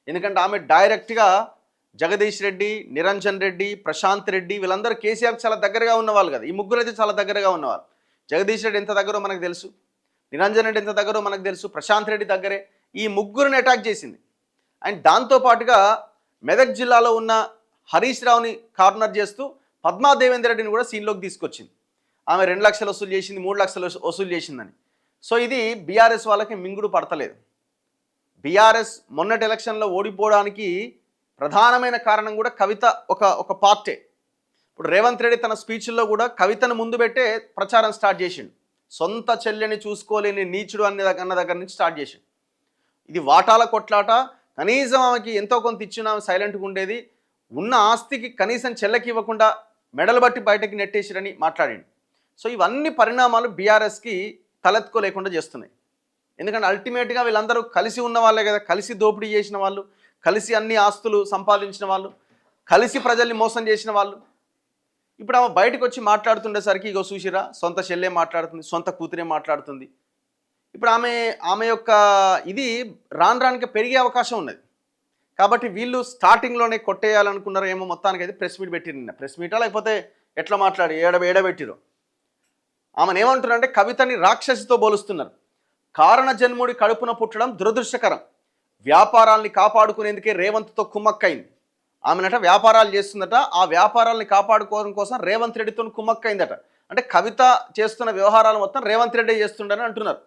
ఎందుకంటే ఆమె డైరెక్ట్గా జగదీష్ రెడ్డి, నిరంజన్ రెడ్డి, ప్రశాంత్ రెడ్డి వీళ్ళందరూ కేసీఆర్కి చాలా దగ్గరగా ఉన్నవాళ్ళు కదా. ఈ ముగ్గురు అయితే చాలా దగ్గరగా ఉన్నవాళ్ళు. జగదీష్ రెడ్డి ఎంత దగ్గరో మనకు తెలుసు, నిరంజన్ రెడ్డి ఎంత దగ్గరో మనకు తెలుసు, ప్రశాంత్ రెడ్డి దగ్గరే. ఈ ముగ్గురిని అటాక్ చేసింది. అండ్ దాంతోపాటుగా మెదక్ జిల్లాలో ఉన్న హరీష్ రావుని కార్నర్ చేస్తూ పద్మా దేవేందర్ రెడ్డిని కూడా సీన్లోకి తీసుకొచ్చింది. ఆమె 2 లక్షలు వసూలు చేసింది, 3 లక్షలు వసూలు చేసిందని. సో ఇది బీఆర్ఎస్ వాళ్ళకి మింగుడు పడతలేదు. బీఆర్ఎస్ మొన్నటి ఎలక్షన్లో ఓడిపోవడానికి ప్రధానమైన కారణం కూడా కవిత ఒక పార్టే. ఇప్పుడు రేవంత్ రెడ్డి తన స్పీచ్ల్లో కూడా కవితను ముందు పెట్టే ప్రచారం స్టార్ట్ చేసిండు. సొంత చెల్లెని చూసుకోలేని నీచుడు అన్న దగ్గర నుంచి స్టార్ట్ చేసిండు. ఇది వాటాల కొట్లాట. కనీసం ఆమెకి ఎంతో కొంత ఇచ్చిన ఆమె సైలెంట్గా ఉండేది. ఉన్న ఆస్తికి కనీసం చెల్లెకి ఇవ్వకుండా మెడలు బట్టి బయటకి నెట్టేసిరని మాట్లాడిండు. సో ఇవన్నీ పరిణామాలు బీఆర్ఎస్కి తలెత్తుకోలేకుండా చేస్తున్నాయి. ఎందుకంటే అల్టిమేట్గా వీళ్ళందరూ కలిసి ఉన్న వాళ్ళే కదా, కలిసి దోపిడీ చేసిన వాళ్ళు, కలిసి అన్ని ఆస్తులు సంపాదించిన వాళ్ళు, కలిసి ప్రజల్ని మోసం చేసిన వాళ్ళు. ఇప్పుడు ఆమె బయటకు వచ్చి మాట్లాడుతుండేసరికి ఇగో చూసిరా, సొంత చెల్లె మాట్లాడుతుంది, సొంత కూతురే మాట్లాడుతుంది. ఇప్పుడు ఆమె యొక్క ఇది రానికి పెరిగే అవకాశం ఉన్నది. కాబట్టి వీళ్ళు స్టార్టింగ్లోనే కొట్టేయాలనుకున్నారు ఏమో. మొత్తానికి అయితే ప్రెస్ మీట్ పెట్టిరు. నిన్న ప్రెస్ మీటా లేకపోతే ఎట్లా మాట్లాడి ఏడబెట్టిరు. ఆమెను ఏమంటున్నారంటే కవితని రాక్షసితో పోలుస్తున్నారు. కారణ జన్ముడి కడుపున పుట్టడం దురదృష్టకరం. వ్యాపారాల్ని కాపాడుకునేందుకే రేవంత్తో కుమ్మక్కైంది. ఆమెనట వ్యాపారాలు చేస్తుందట. ఆ వ్యాపారాలని కాపాడుకోవడం కోసం రేవంత్ రెడ్డితో కుమ్మక్కైందట. అంటే కవిత చేస్తున్న వ్యవహారాలు మొత్తం రేవంత్ రెడ్డి చేస్తుండని అంటున్నారు.